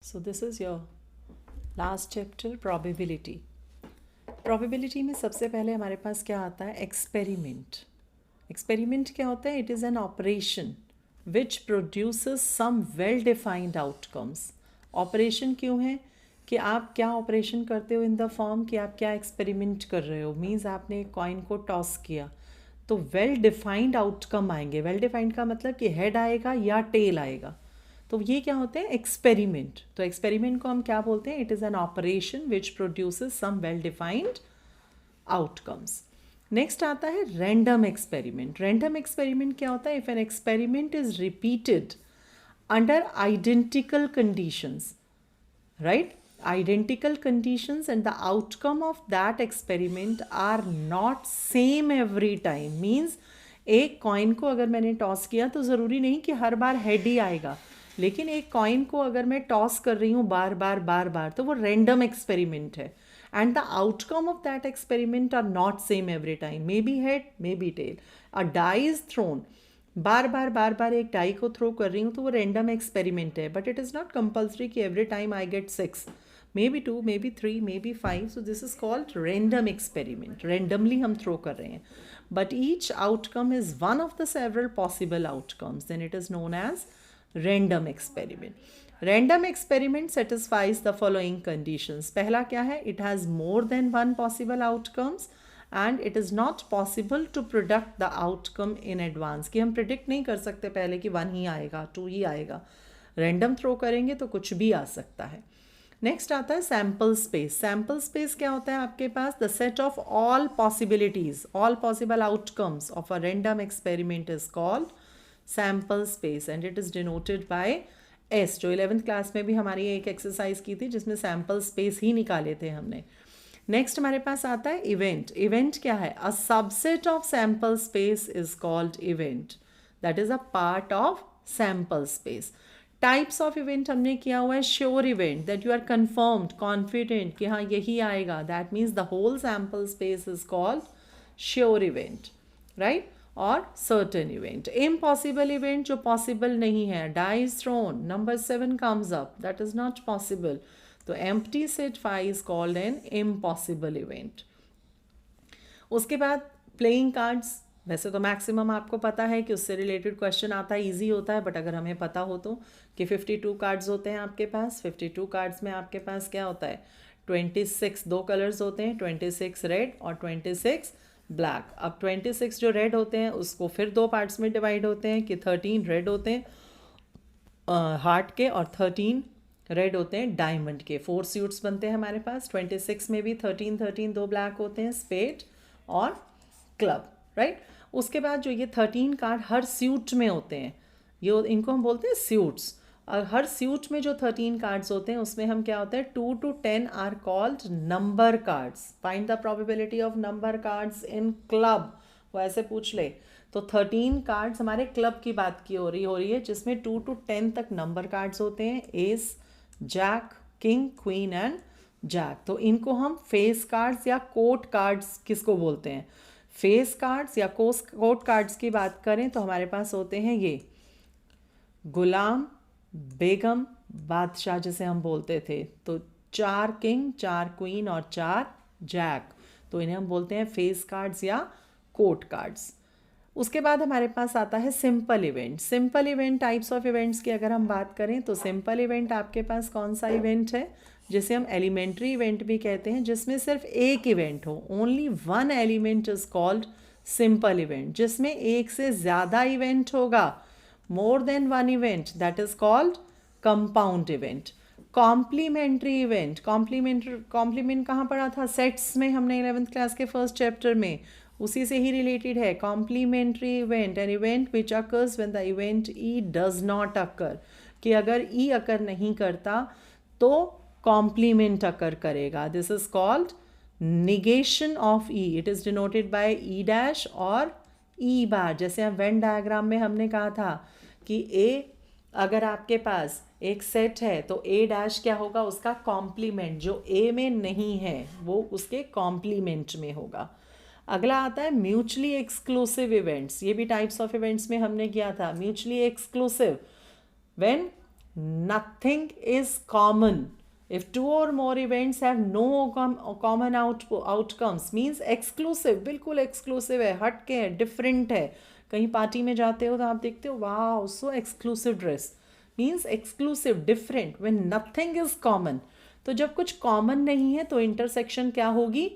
So this is your last chapter, probability. Probability में सबसे पहले हमारे पास क्या आता है? एक्सपेरिमेंट. एक्सपेरिमेंट क्या होता है? It is an operation which produces some well defined outcomes. Operation क्यों है? कि आप क्या ऑपरेशन करते हो इन द फॉर्म कि आप क्या एक्सपेरिमेंट कर रहे हो. मीन्स आपने एक कॉइन को टॉस किया तो वेल डिफाइंड आउटकम आएंगे. वेल डिफाइंड का मतलब कि हेड आएगा या टेल आएगा. तो ये क्या होते हैं? एक्सपेरिमेंट. तो एक्सपेरिमेंट को हम क्या बोलते हैं? It is an operation which produces some well defined outcomes. Next आता है रैंडम एक्सपेरिमेंट. रैंडम एक्सपेरिमेंट क्या होता है? If an experiment is repeated under identical conditions, right? Identical conditions and the outcome of that experiment are not same every time. Means एक coin को अगर मैंने toss किया तो ज़रूरी नहीं कि हर बार हेड ही आएगा, लेकिन एक कॉइन को अगर मैं टॉस कर रही हूँ बार बार बार बार तो वो रैंडम एक्सपेरिमेंट है. And the outcome of that experiment are not same every time. Maybe head, maybe tail. A die is thrown. बार बार एक डाई को थ्रो कर रही हूँ तो वो रैंडम एक्सपेरिमेंट है. But it is not compulsory कि every time I get 6. Maybe 2, maybe 3, maybe 5. So this is called random experiment. Randomly हम थ्रो कर रहे हैं. But each outcome is one of the several possible outcomes. Then it is known as random experiment. Random experiment satisfies the following conditions. पहला क्या है? It has more than one possible outcomes and it is not possible to product the outcome in advance. कि हम predict नहीं कर सकते पहले कि 1 ही आएगा, 2 ही आएगा. रैंडम थ्रो करेंगे तो कुछ भी आ सकता है. नेक्स्ट आता है सैम्पल स्पेस. सैम्पल स्पेस क्या होता है आपके पास? The set of all possibilities, all possible outcomes of a random experiment is called sample space and it is denoted by S. जो 11th क्लास में भी हमारी एक एक्सरसाइज की थी जिसमें सैम्पल स्पेस ही निकाले थे हमने. नेक्स्ट हमारे पास आता है इवेंट. इवेंट क्या है? A subset of sample space is called event. That is a part of sample space. Types of event हमने किया हुआ है. Sure event, that you are confirmed, confident कि हाँ यही आएगा. That means the whole sample space is called sure event, right? और certain event. Impossible event, जो पॉसिबल नहीं है. Die is thrown, number 7 comes up, that is not possible. तो empty set 5 is called an impossible event. उसके बाद playing cards. वैसे तो maximum आपको पता है कि उससे रिलेटेड क्वेश्चन आता है, ईजी होता है. बट अगर हमें पता हो तो कि 52 कार्ड्स होते हैं आपके पास. 52 कार्ड्स में आपके पास क्या होता है? 26 दो कलर्स होते हैं, 26 रेड और 26 ब्लैक. अब 26 जो रेड होते हैं उसको फिर दो पार्ट्स में डिवाइड होते हैं कि 13 रेड होते हैं हार्ट के और 13 रेड होते हैं डायमंड के. 4 सूट्स बनते हैं हमारे पास. 26 में भी 13 दो ब्लैक होते हैं, स्पेड और क्लब, राइट? उसके बाद जो ये 13 कार्ड हर सूट में होते हैं, ये इनको हम बोलते हैं सूट्स. और हर सूट में जो 13 कार्ड्स होते हैं उसमें हम क्या होते हैं? 2 to 10 are called number cards. Find the probability of number cards in club. वो ऐसे पूछ ले तो 13 कार्ड्स हमारे क्लब की बात की हो रही है जिसमें 2 to 10 तक नंबर कार्ड्स होते हैं. Ace, jack, king, queen and jack. तो इनको हम फेस कार्ड्स या कोर्ट कार्ड्स किसको बोलते हैं? फेस कार्ड्स या कोर्ट कार्ड्स की बात करें तो हमारे पास होते हैं ये गुलाम, बेगम, बादशाह जिसे हम बोलते थे. तो 4 किंग, 4 क्वीन और 4 जैक. तो इन्हें हम बोलते हैं फेस कार्ड्स या कोर्ट कार्ड्स. उसके बाद हमारे पास आता है simple event. Simple event types of events की अगर हम बात करें तो सिंपल इवेंट आपके पास कौन सा इवेंट है? जिसे हम एलिमेंट्री इवेंट भी कहते हैं, जिसमें सिर्फ एक इवेंट हो. Only one element is called simple event. जिसमें एक से ज़्यादा इवेंट होगा, more than one event, that is called compound event. Complementary event. Complement कहाँ पढ़ा था? सेट्स में हमने 11th क्लास के फर्स्ट चैप्टर में. उसी से ही रिलेटेड है. Complementary event, an event which occurs when the event E does not occur. कि अगर ई अकर नहीं करता तो कॉम्प्लीमेंट अकर करेगा. This is called negation of E. It is denoted bye E dash और ई बार. जैसे हम वेन डायग्राम में हमने कहा था कि ए अगर आपके पास एक सेट है तो ए डैश क्या होगा? उसका कॉम्प्लीमेंट. जो ए में नहीं है वो उसके कॉम्प्लीमेंट में होगा. अगला आता है म्यूचुअली एक्सक्लूसिव इवेंट्स. ये भी टाइप्स ऑफ इवेंट्स में हमने किया था. Mutually exclusive, when nothing is common. If two or more events have no common outcomes means exclusive, बिल्कुल exclusive है, हट के है, different है. कहीं पार्टी में जाते हो तो आप देखते हो wow so exclusive dress, means exclusive, different. When nothing is common, तो जब कुछ कॉमन नहीं है तो इंटरसेक्शन क्या होगी?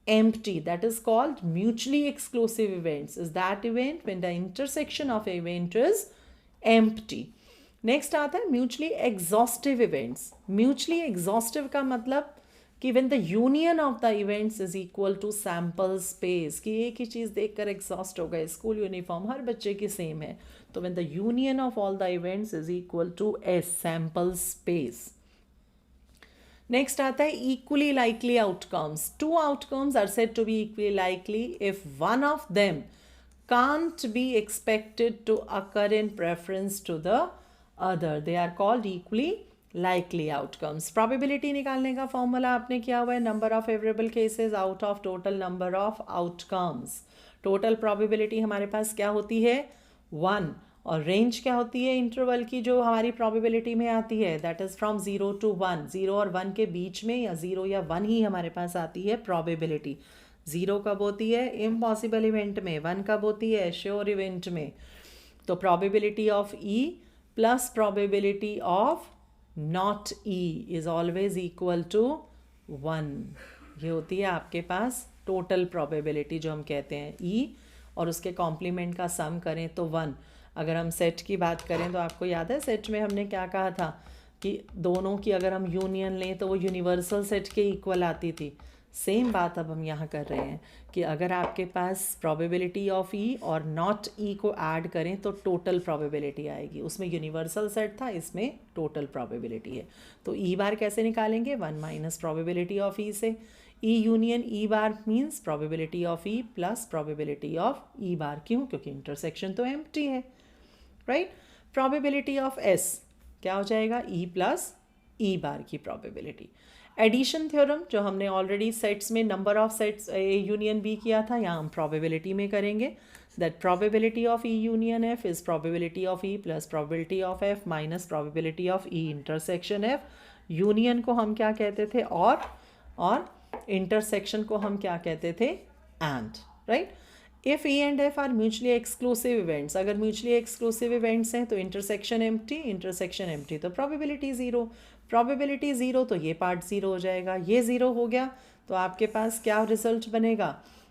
empty. That is called mutually exclusive events. Is that event when the intersection of event is empty. Next आता है mutually exhaustive events. Mutually exhaustive का मतलब कि when the union of the events is equal to sample space, कि एक ही चीज़ देखकर exhaust हो गए. स्कूल यूनिफॉर्म हर बच्चे की सेम है, तो when the union of all the events is equal to a sample space. Next आता है equally likely outcomes. Two outcomes are said to be equally likely if one of them can't be expected to occur in preference to the other. They are called equally likely outcomes. Probability निकालने का formula आपने किया हुआ है number of favourable cases out of total number of outcomes. Total probability हमारे पास क्या होती है? 1. और रेंज क्या होती है इंटरवल की जो हमारी प्रोबेबिलिटी में आती है? That is from 0 to 1. 0 और 1 के बीच में या 0 या 1 ही हमारे पास आती है प्रोबेबिलिटी. 0 कब होती है? इम्पॉसिबल इवेंट में. 1 कब होती है? श्योर इवेंट में. तो probability of E plus probability of not E is always equal to 1. ये होती है आपके पास टोटल प्रोबेबिलिटी जो हम कहते हैं ई, और उसके कॉम्प्लीमेंट का सम करें तो 1. अगर हम सेट की बात करें तो आपको याद है सेट में हमने क्या कहा था कि दोनों की अगर हम यूनियन लें तो वो यूनिवर्सल सेट के इक्वल आती थी. सेम बात अब हम यहाँ कर रहे हैं कि अगर आपके पास प्रोबेबिलिटी ऑफ ई और नॉट ई को ऐड करें तो टोटल प्रोबेबिलिटी आएगी. उसमें यूनिवर्सल सेट था, इसमें टोटल प्रोबेबिलिटी है. तो ई बार कैसे निकालेंगे? 1 माइनस प्रोबेबिलिटी ऑफ ई से. E union E bar means probability of E plus probability of E bar. क्यों? क्योंकि इंटरसेक्शन तो एम्प्टी है, राइट. प्रोबेबिलिटी ऑफ एस क्या हो जाएगा? ई प्लस ई बार की प्रोबेबिलिटी. एडिशन थ्योरम जो हमने ऑलरेडी सेट्स में number of sets A union B किया था, यहाँ हम प्रोबेबिलिटी में करेंगे. That probability of E union F is probability of E plus probability of F minus probability of E intersection F. Union को हम क्या कहते थे? और इंटरसेक्शन को हम क्या कहते थे? And, right. If E and F are mutually exclusive events, अगर म्यूचुअली एक्सक्लूसिव इवेंट्स हैं तो इंटरसेक्शन एम्प्टी, इंटरसेक्शन एम्प्टी तो प्रोबेबिलिटी 0. प्रोबेबिलिटी 0 तो ये पार्ट 0 हो जाएगा. ये 0 हो गया तो आपके पास क्या रिजल्ट बनेगा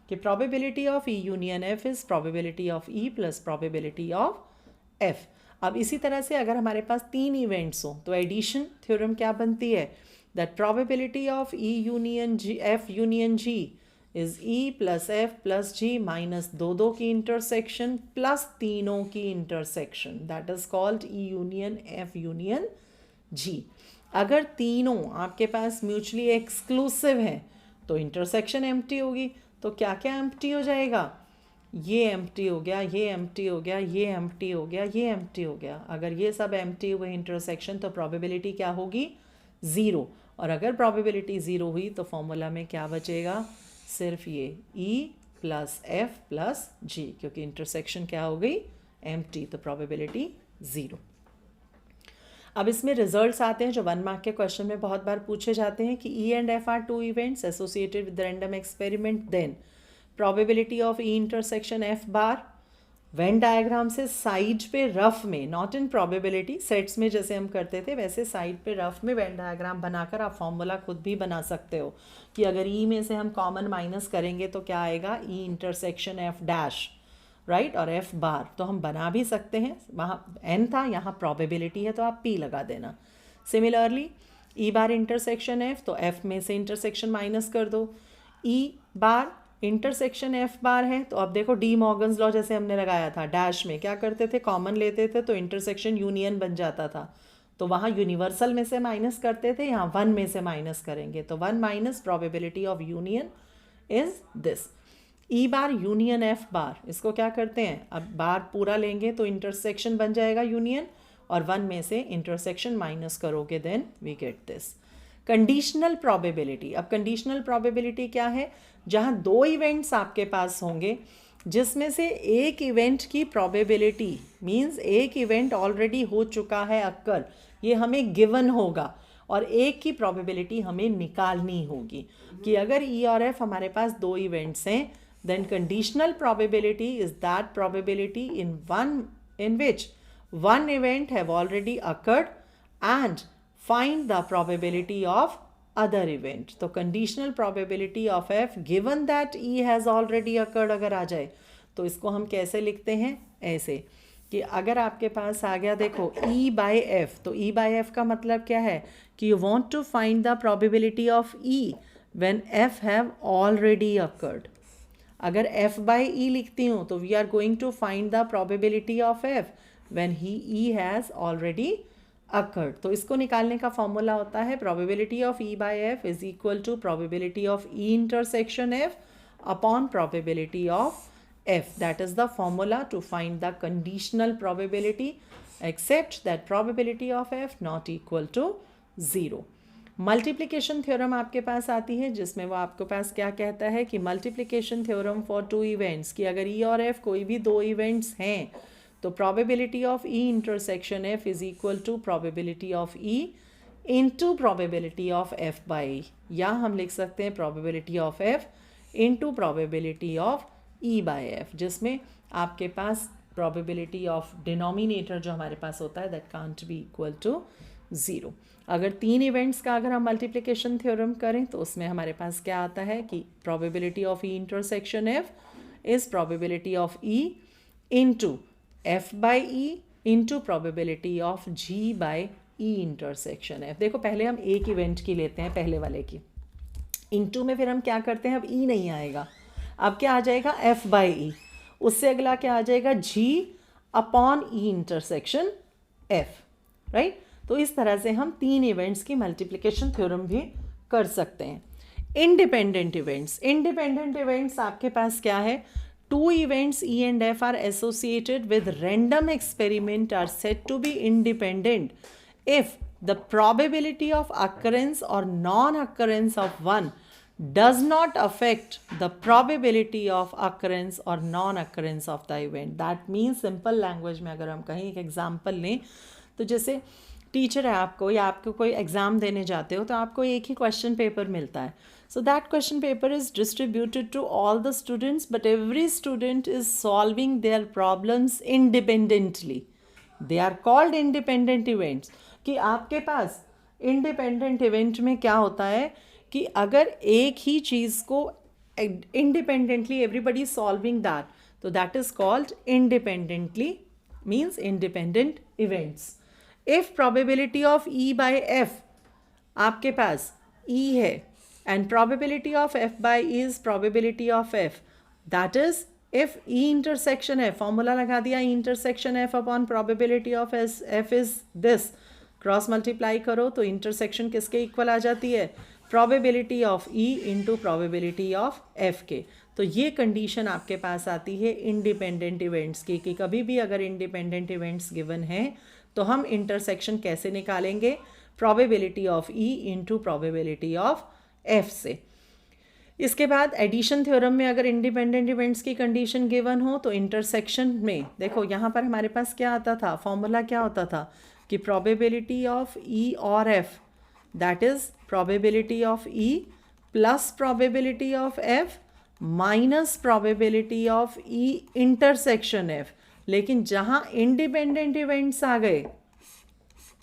कि probability of E union F is probability of E plus probability of F. अब इसी तरह से अगर हमारे पास 3 इवेंट्स हो तो एडिशन थ्योरम क्या बनती है? That probability of E union G F union G is E plus F plus G minus 2 की इंटरसेक्शन प्लस तीनों की intersection. That is called E union F union G. अगर तीनों आपके पास म्यूचुअली एक्सक्लूसिव हैं तो इंटरसेक्शन एम्प्टी होगी. तो क्या क्या एम्प्टी हो जाएगा? ये एम्प्टी हो गया, ये एम्प्टी हो गया, ये एम्प्टी हो गया, ये एम्प्टी हो गया. अगर ये सब एम्प्टी हुए इंटरसेक्शन तो प्रोबेबिलिटी क्या होगी? 0. और अगर प्रोबेबिलिटी 0 हुई तो फॉर्मूला में क्या बचेगा? सिर्फ ये ई प्लस एफ प्लस जी, क्योंकि इंटरसेक्शन क्या हो गई? एम्प्टी. तो प्रोबेबिलिटी 0. अब इसमें रिजल्ट्स आते हैं जो 1 मार्क के क्वेश्चन में बहुत बार पूछे जाते हैं कि E and F are 2 events associated with random experiment. Then probability of E intersection F bar Venn diagram से साइड पे रफ में, नॉट इन प्रोबेबिलिटी, सेट्स में जैसे हम करते थे वैसे साइड पे रफ में वेन डायग्राम बनाकर आप फॉर्मूला खुद भी बना सकते हो कि अगर ई में से हम कॉमन माइनस करेंगे तो क्या आएगा? ई इंटरसेक्शन एफ डैश, राइट, और एफ बार. तो हम बना भी सकते हैं. वहाँ एन था, यहाँ प्रोबेबिलिटी है तो आप पी लगा देना. सिमिलरली ई बार इंटरसेक्शन एफ, तो एफ में से इंटरसेक्शन माइनस कर दो. ई बार इंटरसेक्शन एफ बार है तो अब देखो डी मॉर्गन्स लॉ जैसे हमने लगाया था, डैश में क्या करते थे? कॉमन लेते थे तो इंटरसेक्शन यूनियन बन जाता था. तो वहाँ यूनिवर्सल में से माइनस करते थे, यहाँ 1 में से माइनस करेंगे तो 1 minus probability of union is this. E bar union F bar, इसको क्या करते हैं? अब बार पूरा लेंगे तो इंटरसेक्शन बन जाएगा यूनियन, और 1 में से इंटरसेक्शन माइनस करोगे then we get this. Conditional probability. अब कंडीशनल प्रोबेबिलिटी क्या है? जहाँ 2 इवेंट्स आपके पास होंगे जिसमें से एक इवेंट की प्रोबेबिलिटी मीन्स एक इवेंट ऑलरेडी हो चुका है अक्कर, ये हमें गिवन होगा और एक की प्रोबेबिलिटी हमें निकालनी होगी कि अगर ई और एफ हमारे पास दो इवेंट्स हैं, then conditional probability is that probability in which one event have already occurred and find the probability of other event. तो conditional probability of f given that e has already occurred अगर आ जाए तो इसको हम कैसे लिखते हैं, ऐसे कि अगर आपके पास आ गया, देखो e by f, तो e by f का मतलब क्या है कि you want to find the probability of e when f have already occurred. अगर f by e लिखती हूँ तो we are going to find the probability of f when e has already occurred. तो इसको निकालने का फॉर्मूला होता है probability of e by f is equal to probability of e intersection f upon probability of f. That is the formula to find the conditional probability except that probability of f not equal to 0. Multiplication theorem आपके पास आती है जिसमें वो आपके पास क्या कहता है कि multiplication theorem for two events, कि अगर ई और एफ कोई भी दो इवेंट्स हैं तो probability of E intersection F is equal to probability of E into probability of F by E, या हम लिख सकते हैं probability of F into probability of E by F, जिसमें आपके पास प्रोबेबिलिटी ऑफ डिनोमिनेटर जो हमारे पास होता है that can't be equal to 0. अगर तीन इवेंट्स का अगर हम मल्टीप्लिकेशन थ्योरम करें तो उसमें हमारे पास क्या आता है कि probability of E intersection F is probability of E into F by E into probability of G by E intersection F. देखो पहले हम एक इवेंट की लेते हैं, पहले वाले की, इनटू में फिर हम क्या करते हैं, अब ई नहीं आएगा, अब क्या आ जाएगा एफ बाई ई, उससे अगला क्या आ जाएगा G upon E intersection F, right. तो इस तरह से हम तीन इवेंट्स की मल्टीप्लिकेशन थ्योरम भी कर सकते हैं. इंडिपेंडेंट इवेंट्स आपके पास क्या है, two events E and F are associated with random experiment are said to be independent if the probability of occurrence और non occurrence of one does not affect the probability of occurrence or non-occurrence of the event. That means simple language में अगर हम कहीं एक example लें तो जैसे teacher है आपको, या आपको कोई एग्ज़ाम देने जाते हो तो आपको एक ही क्वेश्चन पेपर मिलता है. So that question paper is distributed to all the students but every student is solving their problems independently. They are called independent events. कि आपके पास इंडिपेंडेंट इवेंट में क्या होता है कि अगर एक ही चीज़ को इंडिपेंडेंटली एवरीबडी सॉल्विंग दैट, तो that is called independently, means independent events. If probability of E by F आपके पास ई है and probability of F by E is probability of F, that is if E intersection F, formula लगा दिया, E intersection F upon probability of F is this, cross multiply करो तो intersection किसके equal आ जाती है, probability of E into probability of F के. तो ये कंडीशन आपके पास आती है इंडिपेंडेंट इवेंट्स की, कि कभी भी अगर इंडिपेंडेंट इवेंट्स गिवन हैं तो हम इंटरसेक्शन कैसे निकालेंगे, probability of E into probability of F से. इसके बाद एडिशन थ्योरम में अगर इंडिपेंडेंट इवेंट्स की कंडीशन गिवन हो तो इंटरसेक्शन में देखो यहाँ पर हमारे पास क्या आता था, फॉर्मूला क्या होता था कि प्रोबेबिलिटी ऑफ ई और F that is probability of E plus probability of F minus probability of E intersection F. लेकिन जहाँ इंडिपेंडेंट इवेंट्स आ गए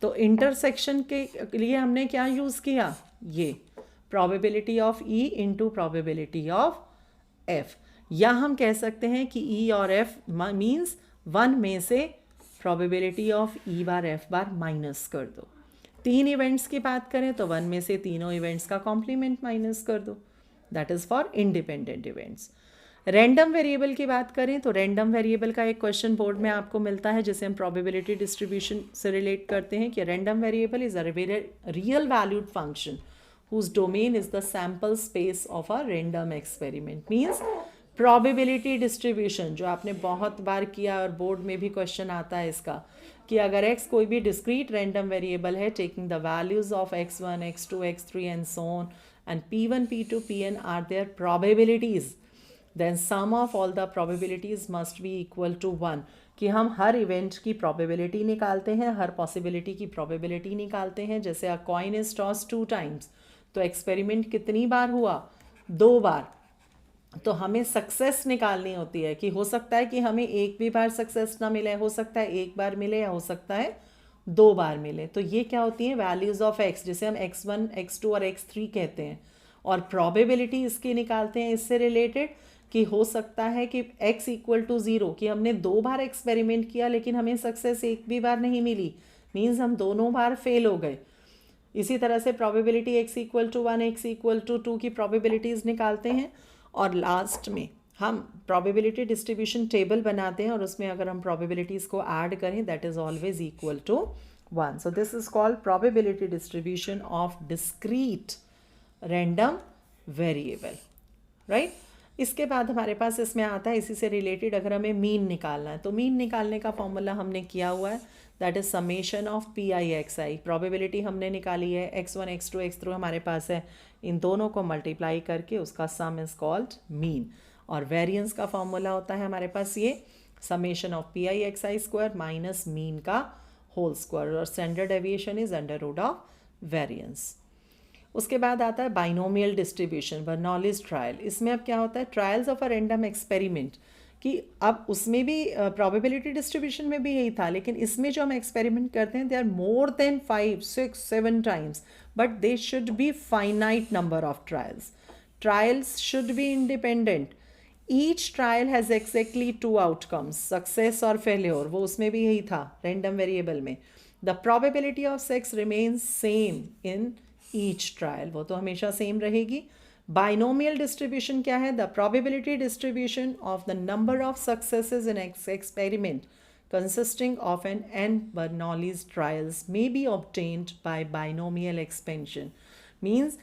तो इंटरसेक्शन के लिए हमने क्या यूज़ किया, ये probability of E into probability of F. या हम कह सकते हैं कि ई और एफ मीन्स वन में से probability of E bar F bar minus कर दो. तीन इवेंट्स की बात करें तो वन में से तीनों इवेंट्स का कॉम्प्लीमेंट माइनस कर दो, that is for independent events. Random variable की बात करें तो रैंडम वेरिएबल का एक क्वेश्चन बोर्ड में आपको मिलता है जिसे हम प्रोबेबिलिटी डिस्ट्रीब्यूशन से रिलेट करते हैं कि random variable is a real valued function whose domain is the sample space of a random experiment. means probability distribution जो आपने बहुत बार किया और बोर्ड में भी क्वेश्चन आता है इसका, कि अगर x कोई भी डिस्क्रीट रैंडम वेरिएबल है taking the values of x1 x2 x3 and so on and p1 p2 pn are their probabilities, then sum of all the probabilities must be equal to 1. कि हम हर event की probability निकालते हैं, हर possibility की probability निकालते हैं. जैसे अ coin is toss 2 times, तो एक्सपेरिमेंट कितनी बार हुआ? 2 बार. तो हमें सक्सेस निकालनी होती है कि हो सकता है कि हमें एक भी बार सक्सेस ना मिले, हो सकता है एक बार मिले या हो सकता है 2 बार मिले. तो ये क्या होती है? वैल्यूज़ ऑफ एक्स, जिसे हम x1, x2 और x3 कहते हैं. और प्रोबेबिलिटी इसकी निकालते हैं इससे रिलेटेड कि हो सकता है कि x इक्वल टू 0, कि हमने 2 बार एक्सपेरिमेंट किया लेकिन हमें सक्सेस एक भी बार नहीं मिली, मीन्स हम दोनों बार फेल हो गए. इसी तरह से probability x equal to 1, x equal to 2 की प्रोबेबिलिटीज़ निकालते हैं. और लास्ट में हम प्रोबेबिलिटी डिस्ट्रीब्यूशन टेबल बनाते हैं और उसमें अगर हम प्रोबेबिलिटीज़ को ऐड करें, that is always equal to 1. So this is called probability distribution of discrete random variable, right. इसके बाद हमारे पास इसमें आता है, इसी से रिलेटेड अगर हमें मीन निकालना है, तो मीन निकालने का फॉर्मूला हमने किया हुआ है, that is summation of P I X I. Probability हमने निकाली है, x1, x2, x3 हमारे पास है, इन दोनों को मल्टीप्लाई करके उसका सम इज़ कॉल्ड मीन. और वेरिएंस का फॉर्मूला होता है हमारे पास ये summation of P I X I square minus mean का होल स्क्वायर, और standard deviation is under root of variance. उसके बाद आता है बाइनोमियल डिस्ट्रीब्यूशन, बर्नौलीज ट्रायल. इसमें अब क्या होता है? Trials of a random experiment, कि अब उसमें भी प्रोबेबिलिटी डिस्ट्रीब्यूशन में भी यही था, लेकिन इसमें जो हम एक्सपेरिमेंट करते हैं they are more than 5, 6, 7 times, but they should be finite number of trials. Trials should be independent. Each trial has exactly 2 outcomes, success और फेल्योर. वो उसमें भी यही था रैंडम वेरिएबल में. The probability of success remains same in each trial, वो तो हमेशा सेम रहेगी. बाइनोमियल डिस्ट्रीब्यूशन क्या है? The probability distribution of the number of successes in experiment consisting of an n Bernoulli's trials may be obtained by binomial expansion. Means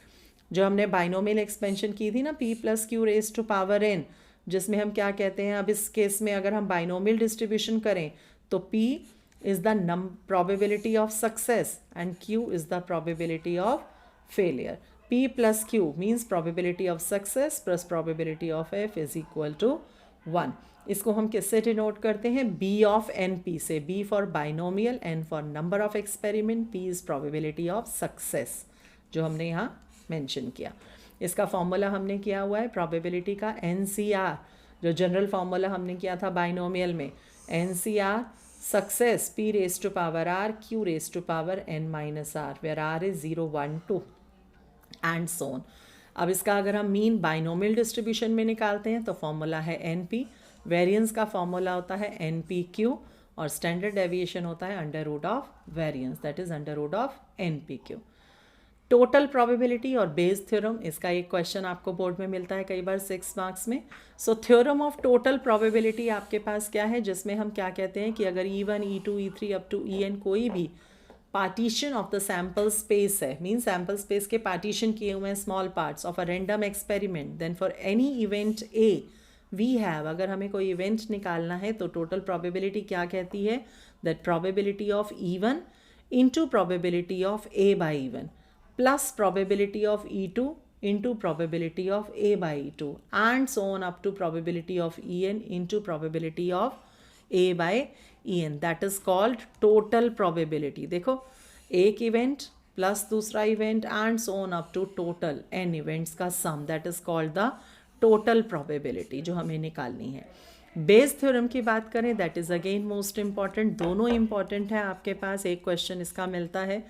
जो हमने binomial expansion की थी ना, p plus q raise to power n, जिसमें हम क्या कहते हैं, अब इस केस में अगर हम बाइनोमियल डिस्ट्रीब्यूशन करें तो p is the probability of success and q is the probability of failure. P plus q means probability of success plus probability of f is equal to 1. इसको हम किससे डिनोट करते हैं? b of np से. b for binomial, n for number of experiment, p is probability of success, जो हमने यहाँ mention किया. इसका फॉर्मूला हमने किया हुआ है प्रोबेबिलिटी का NCR, जो जनरल फार्मूला हमने किया था बाइनोमियल में. NCR success p raise to power r, q raise to power n minus r, where r is 0, 1, 2 and so on. अब इसका अगर हम मीन बाइनोमियल डिस्ट्रीब्यूशन में निकालते हैं तो फॉर्मूला है NP. वेरिएंस का फॉर्मूला होता है NPQ और स्टैंडर्ड डेविएशन होता है under root of variance, that is under root of NPQ. Total probability और बेस थ्योरम, इसका एक क्वेश्चन आपको बोर्ड में मिलता है कई बार 6 मार्क्स में. So theorem of total probability आपके पास क्या है, जिसमें हम क्या कहते हैं कि अगर E1, E2, E3 up to En कोई भी partition of the sample space है, मीन सैम्पल स्पेस के पार्टीशन किए हुए हैं small parts of a random experiment, then for any event A we have, अगर हमें कोई इवेंट निकालना है तो टोटल प्रोबेबिलिटी क्या कहती है? That probability of E1 into probability of A by E1 plus probability of E2 into probability of A by E2 and so on up to probability of En into probability of A by En. That is called total probability. देखो, एक event plus दूसरा event and so on up to total n events का सम, that is called the total probability जो हमें निकालनी है. Bayes theorem की बात करें, that is again most important. दोनों इंपॉर्टेंट है आपके पास, एक क्वेश्चन इसका मिलता है.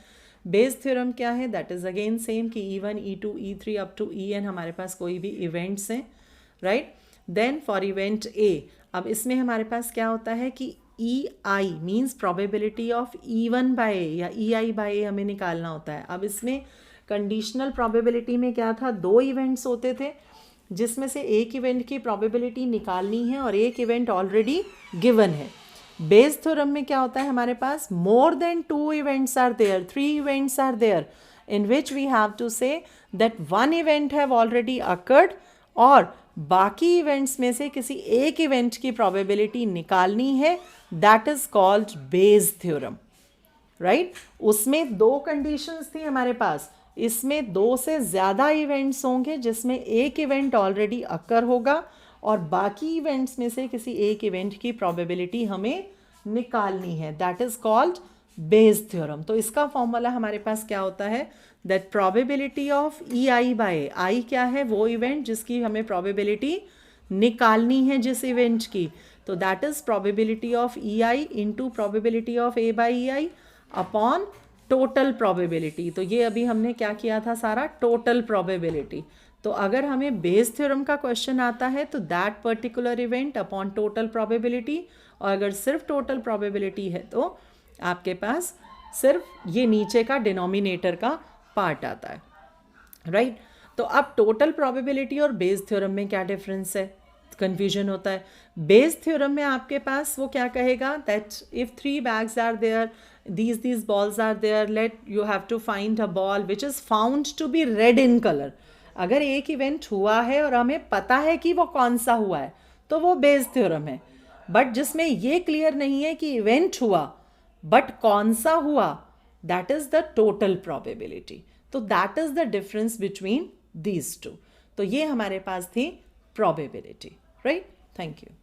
बेस थ्योरम क्या है? दैट इज़ अगेन सेम कि E1, E2, E3 up to En हमारे पास कोई भी इवेंट्स हैं, right. Then for event A, अब इसमें हमारे पास क्या होता है कि EI means probability of E1 by A या EI बाय A हमें निकालना होता है. अब इसमें कंडीशनल प्रोबेबिलिटी में क्या था, 2 इवेंट्स होते थे जिसमें से एक इवेंट की प्रोबेबिलिटी निकालनी है और एक इवेंट ऑलरेडी गिवन है. बेस थ्योरम में क्या होता है हमारे पास, more than 2 events are there, 3 events are there, in which we have to say that 1 event have already occurred और बाकी इवेंट्स में से किसी एक इवेंट की प्रोबेबिलिटी निकालनी है. That is called Bayes theorem, right. उसमें 2 कंडीशंस थी हमारे पास. इसमें 2 से ज़्यादा इवेंट्स होंगे जिसमें एक इवेंट ऑलरेडी अकर होगा और बाकी इवेंट्स में से किसी एक इवेंट की प्रोबेबिलिटी हमें निकालनी है, that is called Bayes theorem. तो इसका फॉर्मूला हमारे पास क्या होता है, that probability of E I by I क्या है, वो इवेंट जिसकी हमें प्रोबेबिलिटी निकालनी है जिस इवेंट की, तो that is probability of E I into probability of A by E I upon total probability. तो ये अभी हमने क्या किया था, सारा टोटल प्रोबेबिलिटी। तो अगर हमें बेस थ्योरम का क्वेश्चन आता है तो that particular event upon total probability, और अगर सिर्फ टोटल प्रोबेबिलिटी है तो आपके पास सिर्फ ये नीचे का डिनोमिनेटर का पार्ट आता है, राइट। तो अब टोटल प्रोबेबिलिटी और बेस थ्योरम में क्या डिफरेंस है, कंफ्यूजन होता है। बेस थ्योरम में आपके पास वो क्या कहेगा, that if 3 bags are there, these balls are there, let you have to find a ball which is found to be red in color। अगर एक इवेंट हुआ है और हमें पता है कि वो कौन सा हुआ है तो वो बेस थ्योरम है। बट जिसमें ये क्लियर नहीं है कि इवेंट हुआ बट कौन सा हुआ, that is the total probability. तो that is the difference between these two. तो ये हमारे पास थी प्रोबेबिलिटी, राइट। Thank you.